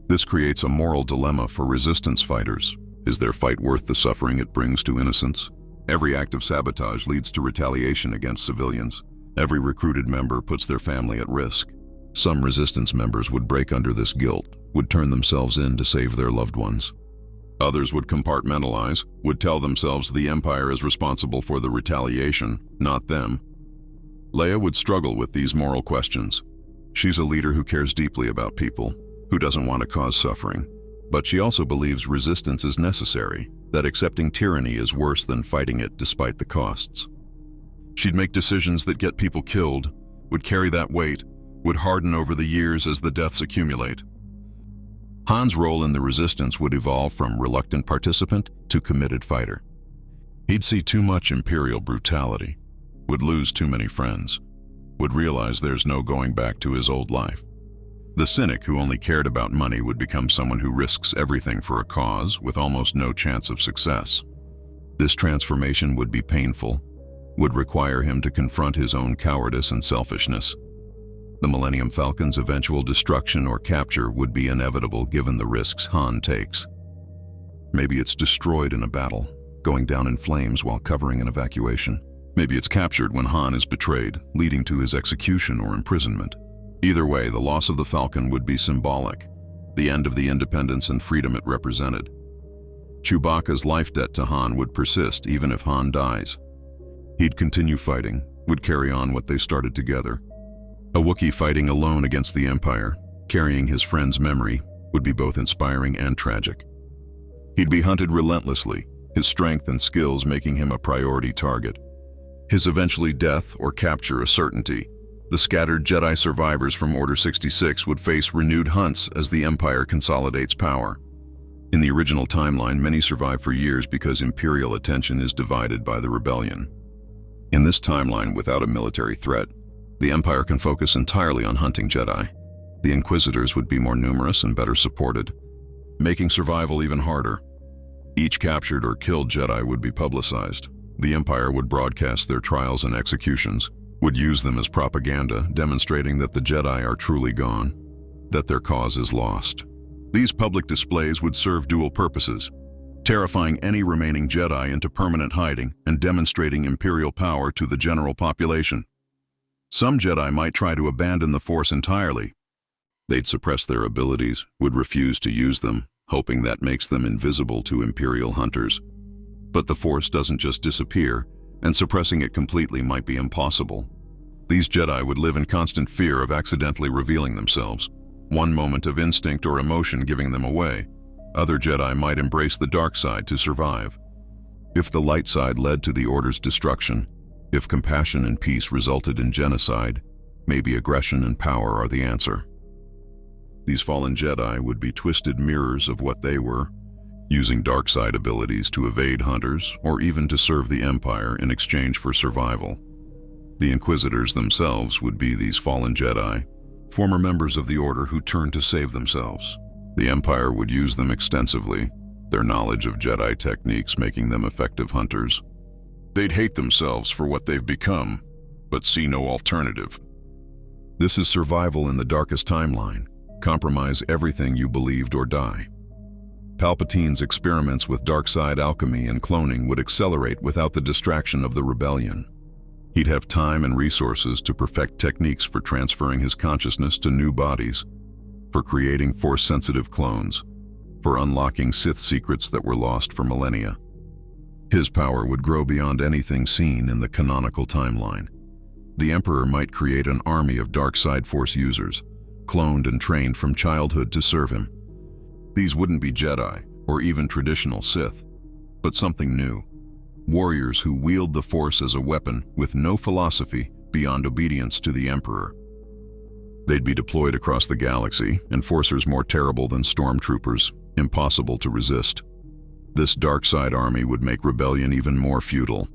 This creates a moral dilemma for resistance fighters. Is their fight worth the suffering it brings to innocents? Every act of sabotage leads to retaliation against civilians. Every recruited member puts their family at risk. Some resistance members would break under this guilt, would turn themselves in to save their loved ones. Others would compartmentalize, would tell themselves the Empire is responsible for the retaliation, not them. Leia would struggle with these moral questions. She's a leader who cares deeply about people, who doesn't want to cause suffering. But she also believes resistance is necessary, that accepting tyranny is worse than fighting it despite the costs. She'd make decisions that get people killed, would carry that weight, would harden over the years as the deaths accumulate. Han's role in the resistance would evolve from reluctant participant to committed fighter. He'd see too much Imperial brutality, would lose too many friends, would realize there's no going back to his old life. The cynic who only cared about money would become someone who risks everything for a cause with almost no chance of success. This transformation would be painful, would require him to confront his own cowardice and selfishness. The Millennium Falcon's eventual destruction or capture would be inevitable given the risks Han takes. Maybe it's destroyed in a battle, going down in flames while covering an evacuation. Maybe it's captured when Han is betrayed, leading to his execution or imprisonment. Either way, the loss of the Falcon would be symbolic, the end of the independence and freedom it represented. Chewbacca's life debt to Han would persist even if Han dies. He'd continue fighting, would carry on what they started together. A Wookiee fighting alone against the Empire, carrying his friend's memory, would be both inspiring and tragic. He'd be hunted relentlessly, his strength and skills making him a priority target. His eventually death or capture a certainty. The scattered Jedi survivors from Order 66 would face renewed hunts as the Empire consolidates power. In the original timeline, many survive for years because Imperial attention is divided by the rebellion. In this timeline, without a military threat, The Empire can focus entirely on hunting Jedi. The Inquisitors would be more numerous and better supported, making survival even harder. Each captured or killed Jedi would be publicized. The Empire would broadcast their trials and executions, would use them as propaganda, demonstrating that the Jedi are truly gone, that their cause is lost. These public displays would serve dual purposes, terrifying any remaining Jedi into permanent hiding and demonstrating Imperial power to the general population. Some Jedi might try to abandon the Force entirely. They'd suppress their abilities, would refuse to use them, hoping that makes them invisible to Imperial hunters. But the Force doesn't just disappear, and suppressing it completely might be impossible. These Jedi would live in constant fear of accidentally revealing themselves, one moment of instinct or emotion giving them away. Other Jedi might embrace the dark side to survive. If the light side led to the Order's destruction, if compassion and peace resulted in genocide, maybe aggression and power are the answer. These fallen Jedi would be twisted mirrors of what they were, using dark side abilities to evade hunters or even to serve the Empire in exchange for survival. The Inquisitors themselves would be these fallen Jedi, former members of the Order who turned to save themselves. The Empire would use them extensively, their knowledge of Jedi techniques making them effective hunters. They'd hate themselves for what they've become, but see no alternative. This is survival in the darkest timeline. Compromise everything you believed or die. Palpatine's experiments with dark side alchemy and cloning would accelerate without the distraction of the rebellion. He'd have time and resources to perfect techniques for transferring his consciousness to new bodies, for creating Force-sensitive clones, for unlocking Sith secrets that were lost for millennia. His power would grow beyond anything seen in the canonical timeline. The Emperor might create an army of dark side Force users, cloned and trained from childhood to serve him. These wouldn't be Jedi, or even traditional Sith, but something new. Warriors who wield the Force as a weapon with no philosophy beyond obedience to the Emperor. They'd be deployed across the galaxy, enforcers more terrible than stormtroopers, impossible to resist. This dark side army would make rebellion even more futile.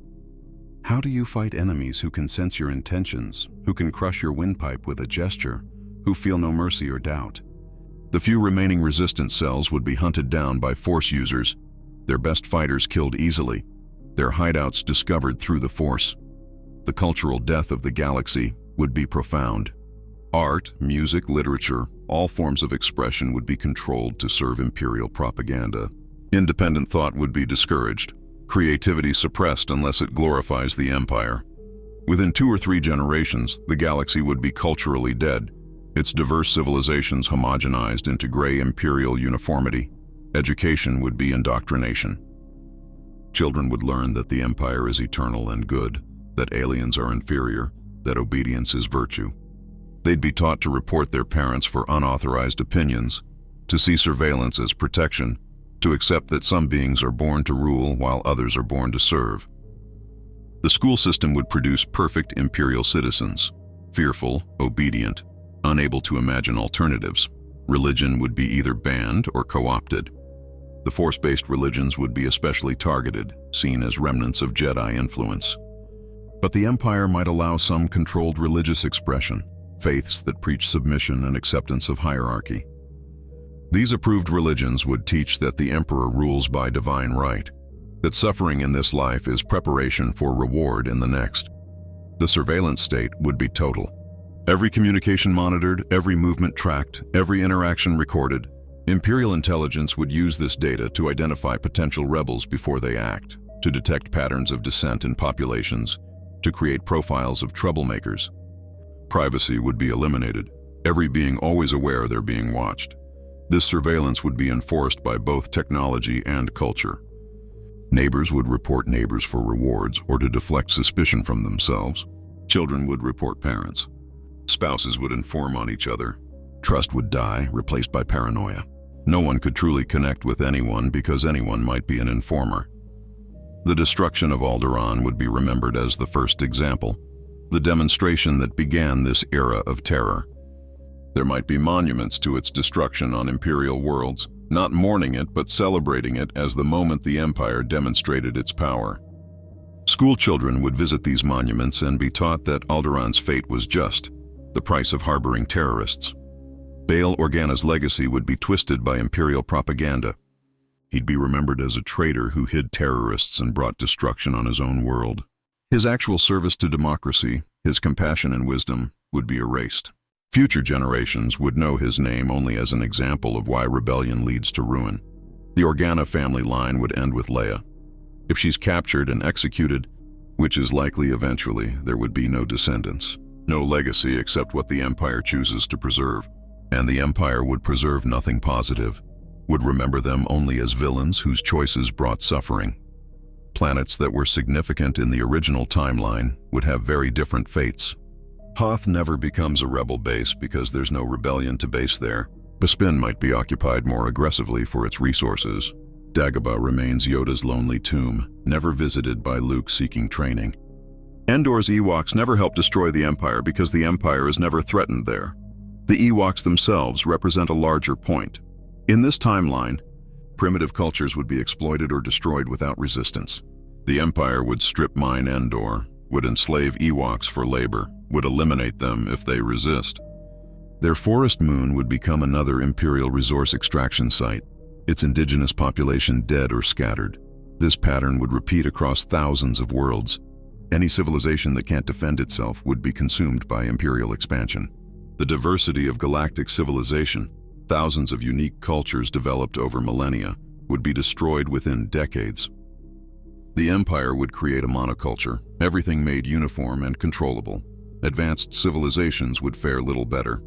How do you fight enemies who can sense your intentions, who can crush your windpipe with a gesture, who feel no mercy or doubt? The few remaining resistance cells would be hunted down by Force users, their best fighters killed easily, their hideouts discovered through the Force. The cultural death of the galaxy would be profound. Art, music, literature, all forms of expression would be controlled to serve Imperial propaganda. Independent thought would be discouraged, creativity suppressed unless it glorifies the Empire. Within 2 or 3 generations, the galaxy would be culturally dead, its diverse civilizations homogenized into gray Imperial uniformity. Education would be indoctrination. Children would learn that the Empire is eternal and good, that aliens are inferior, that obedience is virtue. They'd be taught to report their parents for unauthorized opinions, to see surveillance as protection, to accept that some beings are born to rule while others are born to serve. The school system would produce perfect Imperial citizens, fearful, obedient, unable to imagine alternatives. Religion would be either banned or co-opted. The Force-based religions would be especially targeted, seen as remnants of Jedi influence. But the Empire might allow some controlled religious expression, faiths that preach submission and acceptance of hierarchy. These approved religions would teach that the Emperor rules by divine right, that suffering in this life is preparation for reward in the next. The surveillance state would be total. Every communication monitored, every movement tracked, every interaction recorded. Imperial intelligence would use this data to identify potential rebels before they act, to detect patterns of dissent in populations, to create profiles of troublemakers. Privacy would be eliminated, every being always aware they're being watched. This surveillance would be enforced by both technology and culture. Neighbors would report neighbors for rewards or to deflect suspicion from themselves. Children would report parents. Spouses would inform on each other. Trust would die, replaced by paranoia. No one could truly connect with anyone because anyone might be an informer. The destruction of Alderaan would be remembered as the first example, the demonstration that began this era of terror. There might be monuments to its destruction on Imperial worlds, not mourning it but celebrating it as the moment the Empire demonstrated its power. School children would visit these monuments and be taught that Alderaan's fate was just, the price of harboring terrorists. Bail Organa's legacy would be twisted by imperial propaganda. He'd be remembered as a traitor who hid terrorists and brought destruction on his own world. His actual service to democracy, his compassion and wisdom, would be erased. Future generations would know his name only as an example of why rebellion leads to ruin. The Organa family line would end with Leia. If she's captured and executed, which is likely eventually, there would be no descendants, no legacy except what the Empire chooses to preserve. And the Empire would preserve nothing positive, would remember them only as villains whose choices brought suffering. Planets that were significant in the original timeline would have very different fates. Hoth never becomes a rebel base because there's no rebellion to base there. Bespin might be occupied more aggressively for its resources. Dagobah remains Yoda's lonely tomb, never visited by Luke seeking training. Endor's Ewoks never help destroy the Empire because the Empire is never threatened there. The Ewoks themselves represent a larger point. In this timeline, primitive cultures would be exploited or destroyed without resistance. The Empire would strip mine Endor, would enslave Ewoks for labor, would eliminate them if they resist. Their forest moon would become another Imperial resource extraction site, its indigenous population dead or scattered. This pattern would repeat across thousands of worlds. Any civilization that can't defend itself would be consumed by Imperial expansion. The diversity of galactic civilization, thousands of unique cultures developed over millennia, would be destroyed within decades. The Empire would create a monoculture, everything made uniform and controllable. Advanced civilizations would fare little better.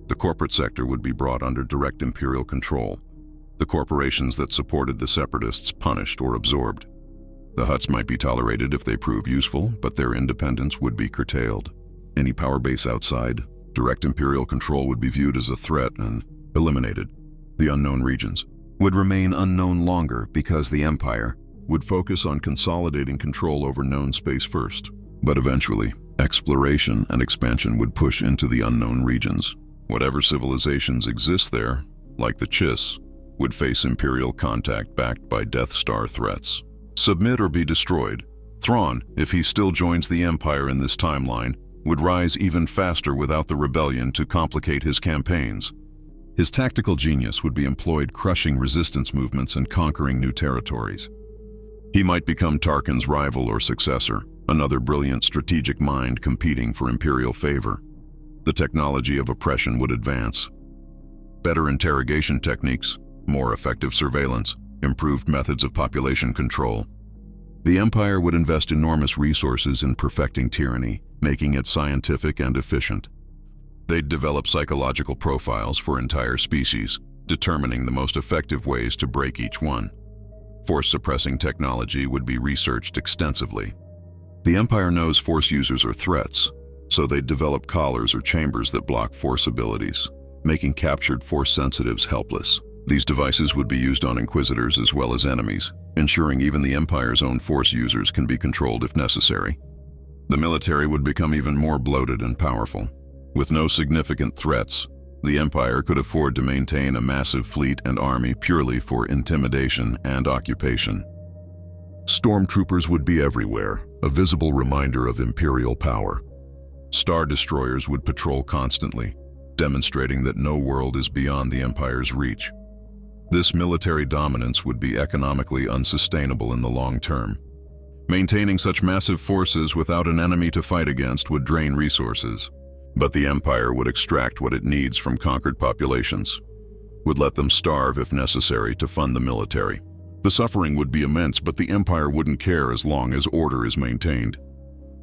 The corporate sector would be brought under direct Imperial control. The corporations that supported the Separatists punished or absorbed. The Hutts might be tolerated if they prove useful, but their independence would be curtailed. Any power base outside, direct Imperial control would be viewed as a threat and eliminated. The unknown regions would remain unknown longer because the Empire would focus on consolidating control over known space first. But eventually, exploration and expansion would push into the unknown regions. Whatever civilizations exist there, like the Chiss, would face Imperial contact backed by Death Star threats. Submit or be destroyed. Thrawn, if he still joins the Empire in this timeline, would rise even faster without the rebellion to complicate his campaigns. His tactical genius would be employed crushing resistance movements and conquering new territories. He might become Tarkin's rival or successor, another brilliant strategic mind competing for Imperial favor. The technology of oppression would advance. Better interrogation techniques, more effective surveillance, improved methods of population control. The Empire would invest enormous resources in perfecting tyranny, making it scientific and efficient. They'd develop psychological profiles for entire species, determining the most effective ways to break each one. Force-suppressing technology would be researched extensively. The Empire knows Force users are threats, so they'd develop collars or chambers that block Force abilities, making captured Force sensitives helpless. These devices would be used on Inquisitors as well as enemies, ensuring even the Empire's own Force users can be controlled if necessary. The military would become even more bloated and powerful. With no significant threats, the Empire could afford to maintain a massive fleet and army purely for intimidation and occupation. Stormtroopers would be everywhere, a visible reminder of Imperial power. Star destroyers would patrol constantly, demonstrating that no world is beyond the Empire's reach. This military dominance would be economically unsustainable in the long term. Maintaining such massive forces without an enemy to fight against would drain resources. But the Empire would extract what it needs from conquered populations, would let them starve if necessary to fund the military. The suffering would be immense, but the Empire wouldn't care as long as order is maintained.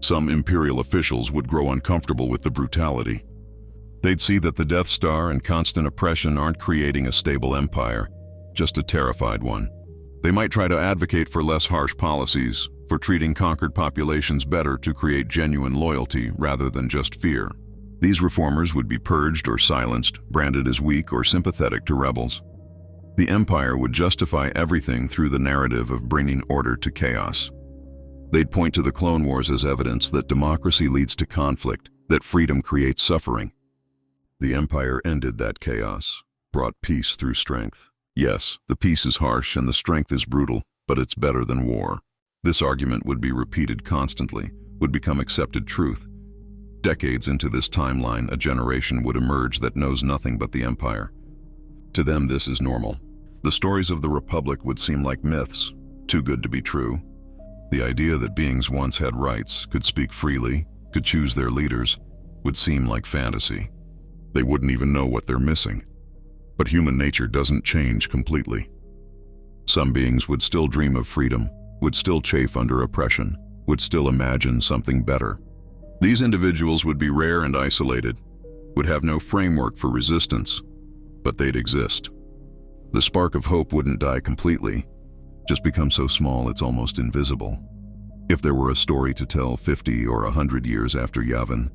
Some Imperial officials would grow uncomfortable with the brutality. They'd see that the Death Star and constant oppression aren't creating a stable empire, just a terrified one. They might try to advocate for less harsh policies, for treating conquered populations better to create genuine loyalty rather than just fear. These reformers would be purged or silenced, branded as weak or sympathetic to rebels. The Empire would justify everything through the narrative of bringing order to chaos. They'd point to the Clone Wars as evidence that democracy leads to conflict, that freedom creates suffering. The Empire ended that chaos, brought peace through strength. Yes, the peace is harsh and the strength is brutal, but it's better than war. This argument would be repeated constantly, would become accepted truth. Decades into this timeline, a generation would emerge that knows nothing but the Empire. To them, this is normal. The stories of the Republic would seem like myths, too good to be true. The idea that beings once had rights, could speak freely, could choose their leaders, would seem like fantasy. They wouldn't even know what they're missing. But human nature doesn't change completely. Some beings would still dream of freedom, would still chafe under oppression, would still imagine something better. These individuals would be rare and isolated, would have no framework for resistance, but they'd exist. The spark of hope wouldn't die completely, just become so small it's almost invisible. If there were a story to tell 50 or 100 years after Yavin,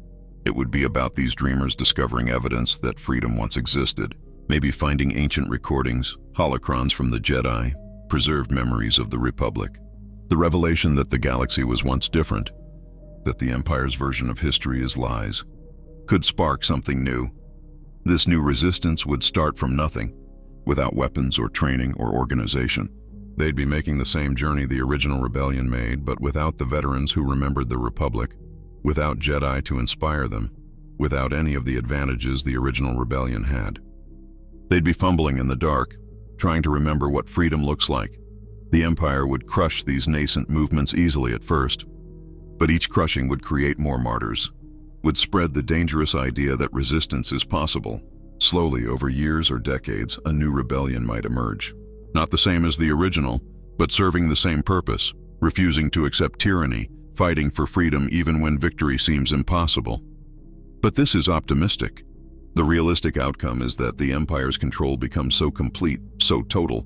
it would be about these dreamers discovering evidence that freedom once existed, maybe finding ancient recordings, holocrons from the Jedi, preserved memories of the Republic. The revelation that the galaxy was once different, that the Empire's version of history is lies, could spark something new. This new resistance would start from nothing, without weapons or training or organization. They'd be making the same journey the original rebellion made, but without the veterans who remembered the Republic, without Jedi to inspire them, without any of the advantages the original rebellion had. They'd be fumbling in the dark, trying to remember what freedom looks like. The Empire would crush these nascent movements easily at first, but each crushing would create more martyrs, would spread the dangerous idea that resistance is possible. Slowly, over years or decades, a new rebellion might emerge. Not the same as the original, but serving the same purpose, refusing to accept tyranny, fighting for freedom even when victory seems impossible. But this is optimistic. The realistic outcome is that the Empire's control becomes so complete, so total,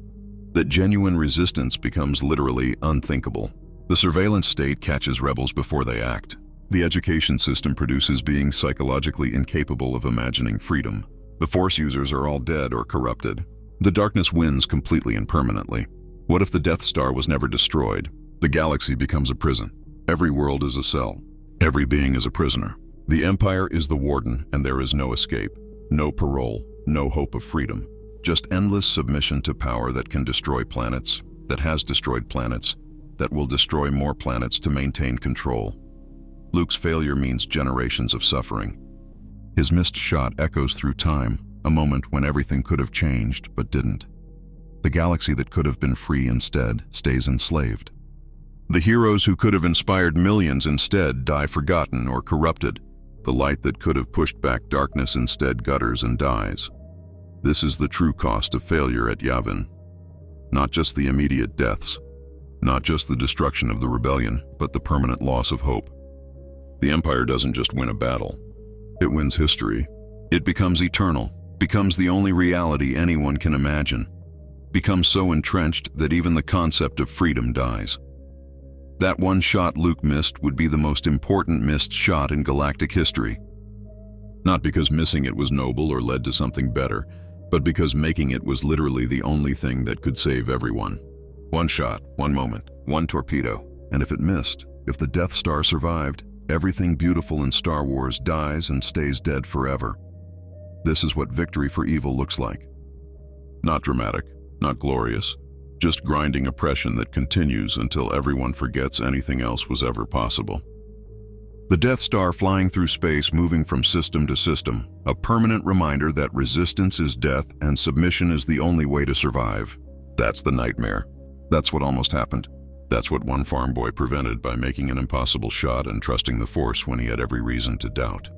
that genuine resistance becomes literally unthinkable. The surveillance state catches rebels before they act. The education system produces beings psychologically incapable of imagining freedom. The Force users are all dead or corrupted. The darkness wins completely and permanently. What if the Death Star was never destroyed? The galaxy becomes a prison. Every world is a cell. Every being is a prisoner. The Empire is the warden, and there is no escape, no parole, no hope of freedom. Just endless submission to power that can destroy planets, that has destroyed planets, that will destroy more planets to maintain control. Luke's failure means generations of suffering. His missed shot echoes through time, a moment when everything could have changed but didn't. The galaxy that could have been free instead stays enslaved. The heroes who could have inspired millions instead die forgotten or corrupted. The light that could have pushed back darkness instead gutters and dies. This is the true cost of failure at Yavin. Not just the immediate deaths, not just the destruction of the rebellion, but the permanent loss of hope. The Empire doesn't just win a battle, it wins history. It becomes eternal, becomes the only reality anyone can imagine, becomes so entrenched that even the concept of freedom dies. That one shot Luke missed would be the most important missed shot in galactic history. Not because missing it was noble or led to something better, but because making it was literally the only thing that could save everyone. One shot, one moment, one torpedo, and if it missed, if the Death Star survived, everything beautiful in Star Wars dies and stays dead forever. This is what victory for evil looks like. Not dramatic, not glorious, just grinding oppression that continues until everyone forgets anything else was ever possible. The Death Star flying through space, moving from system to system, a permanent reminder that resistance is death and submission is the only way to survive. That's the nightmare. That's what almost happened. That's what one farm boy prevented by making an impossible shot and trusting the Force when he had every reason to doubt.